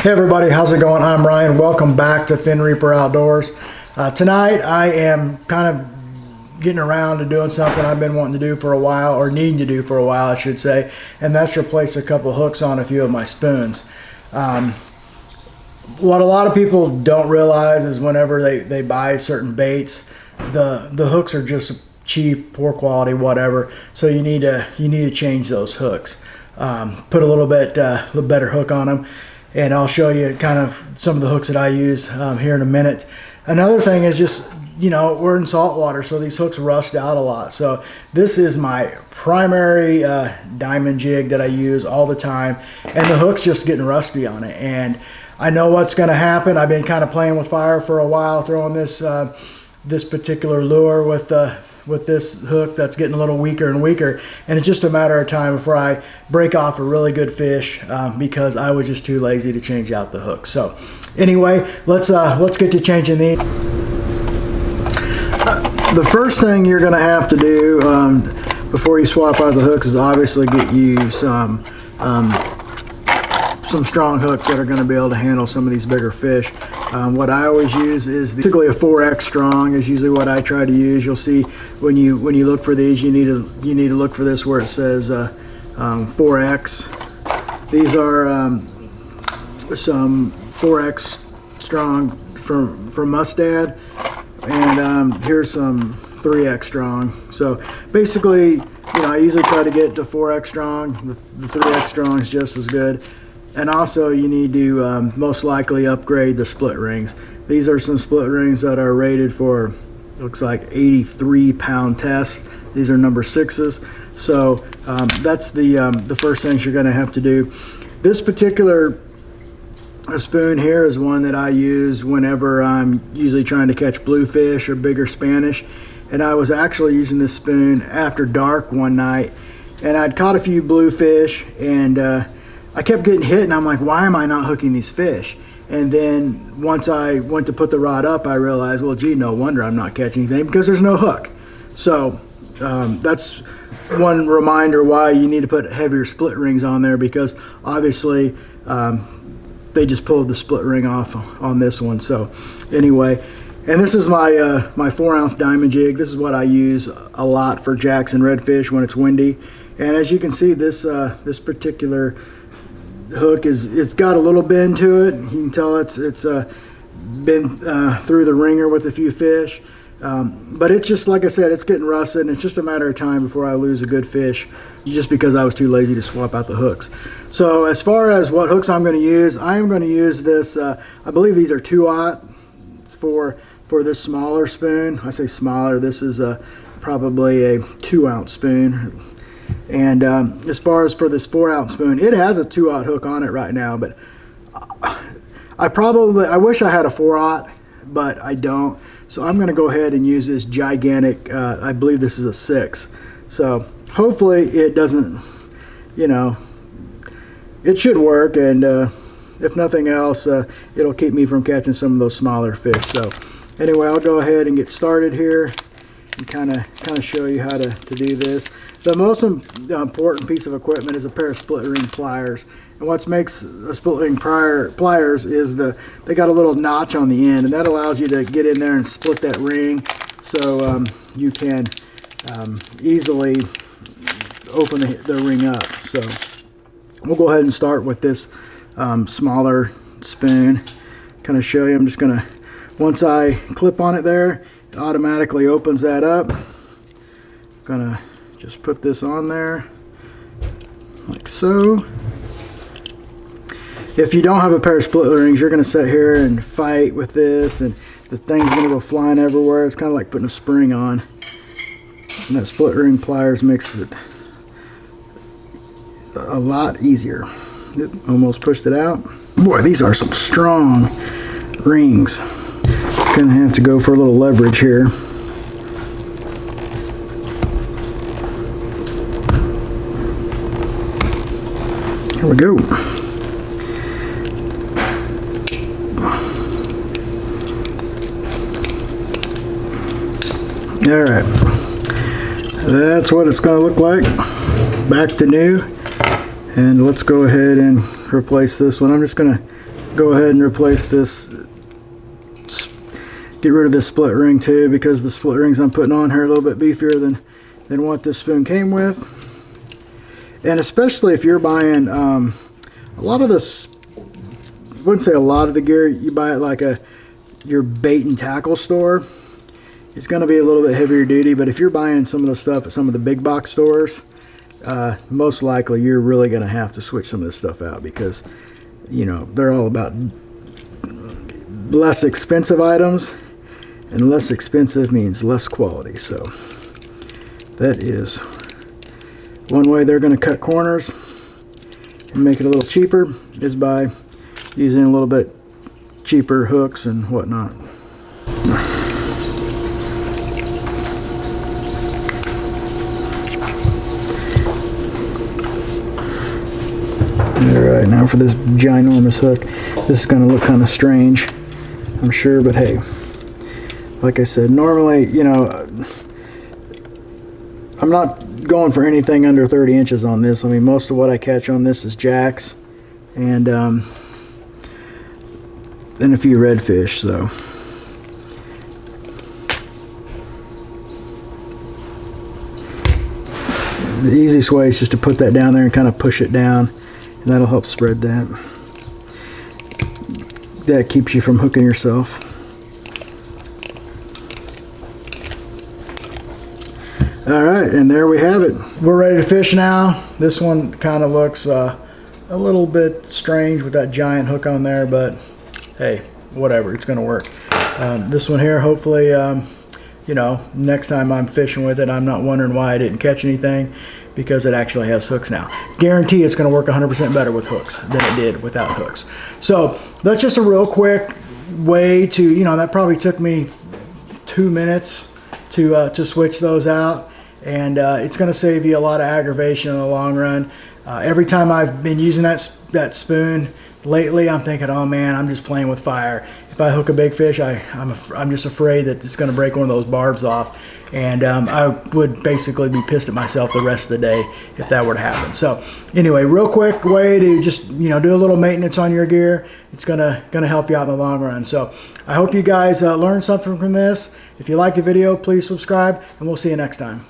Hey everybody, how's it going? I'm Ryan. Welcome back to Fin Reaper Outdoors. Tonight I am kind of getting around to doing something I've been wanting to do for a while, or needing to do for a while I should say, and that's replace a couple hooks on a few of my spoons. What a lot of people don't realize is whenever they buy certain baits, the hooks are just cheap, poor quality, whatever, so you need to change those hooks. Put a little better hook on them. And I'll show you kind of some of the hooks that I use here in a minute. Another thing is just, you know, we're in saltwater, so these hooks rust out a lot. So this is my primary diamond jig that I use all the time, and the hook's just getting rusty on it. And I know what's going to happen. I've been kind of playing with fire for a while, throwing this this particular lure with this hook that's getting a little weaker and weaker, and it's just a matter of time before I break off a really good fish because I was just too lazy to change out the hook. So anyway, let's get to changing these. The first thing you're going to have to do before you swap out the hooks is obviously get you some strong hooks that are going to be able to handle some of these bigger fish. What I always use is basically a 4X strong is usually what I try to use. You'll see when you look for these, you need to look for this where it says 4X. These are some 4X strong from Mustad, and here's some 3X strong. So basically, you know, I usually try to get to 4X strong. The 3X strong is just as good. And also you need to most likely upgrade the split rings. These are some split rings that are rated for, looks like 83 pound test. These are number 6s. So that's the first things you're gonna have to do. This particular spoon here is one that I use whenever I'm usually trying to catch bluefish or bigger Spanish. And I was actually using this spoon after dark one night, and I'd caught a few bluefish, and I kept getting hit, and I'm like, why am I not hooking these fish? And then once I went to put the rod up, I realized, well, gee, no wonder I'm not catching anything, because there's no hook. So that's one reminder why you need to put heavier split rings on there, because obviously they just pulled the split ring off on this one. So anyway, and this is my my 4-ounce diamond jig. This is what I use a lot for jacks and redfish when it's windy. And as you can see, this this particular hook it's got a little bend to it. You can tell it's been through the ringer with a few fish, but it's just, like I said, it's getting rusted, and it's just a matter of time before I lose a good fish, just because I was too lazy to swap out the hooks. So as far as what hooks I'm going to use, I am going to use this I believe these are 2/0 for this smaller spoon. I say smaller, this is probably a 2-ounce spoon. And as far as for this 4-ounce spoon, it has a 2/0 hook on it right now, but I wish I had a 4/0, but I don't. So I'm going to go ahead and use this gigantic, I believe this is a 6. So hopefully it doesn't, you know, it should work, and if nothing else, it'll keep me from catching some of those smaller fish. So anyway, I'll go ahead and get started here and kind of show you how to do this. The most important piece of equipment is a pair of split ring pliers. And what makes a split ring pliers is they got a little notch on the end, and that allows you to get in there and split that ring, so you can easily open the ring up. So we'll go ahead and start with this smaller spoon. Kind of show you. I'm just gonna, once I clip on it there, it automatically opens that up. Gonna just put this on there like so. If you don't have a pair of split rings, you're going to sit here and fight with this, and the thing's going to go flying everywhere. It's kind of like putting a spring on, and that split ring pliers makes it a lot easier. It almost pushed it out. Boy, these are some strong rings. Gonna have to go for a little leverage here. Here we go. All right, that's what it's going to look like. Back to new, and let's go ahead and replace this one. I'm just going to go ahead and replace this, get rid of this split ring too, because the split rings I'm putting on here are a little bit beefier than what this spoon came with. And especially if you're buying a lot of this, I wouldn't say a lot of the gear, you buy it like your bait and tackle store, it's going to be a little bit heavier duty. But if you're buying some of the stuff at some of the big box stores, most likely you're really going to have to switch some of this stuff out, because you know they're all about less expensive items, and less expensive means less quality. So that is one way they're going to cut corners and make it a little cheaper, is by using a little bit cheaper hooks and whatnot. Alright, now for this ginormous hook. This is going to look kind of strange, I'm sure, but hey, like I said, normally, you know, I'm not going for anything under 30 inches on this. I mean, most of what I catch on this is jacks and a few redfish. So the easiest way is just to put that down there and kind of push it down, and that'll help spread that. That keeps you from hooking yourself. Alright, and there we have it. We're ready to fish now. This one kind of looks a little bit strange with that giant hook on there, but hey, whatever, it's going to work. This one here, hopefully, you know, next time I'm fishing with it, I'm not wondering why I didn't catch anything, because it actually has hooks now. Guarantee it's going to work 100% better with hooks than it did without hooks. So that's just a real quick way to, you know, that probably took me 2 minutes to switch those out. And it's going to save you a lot of aggravation in the long run. Every time I've been using that spoon lately, I'm thinking, oh man, I'm just playing with fire. If I hook a big fish, I'm just afraid that it's going to break one of those barbs off. And I would basically be pissed at myself the rest of the day if that were to happen. So anyway, real quick way to just, you know, do a little maintenance on your gear. It's gonna help you out in the long run. So I hope you guys learned something from this. If you liked the video, please subscribe, and we'll see you next time.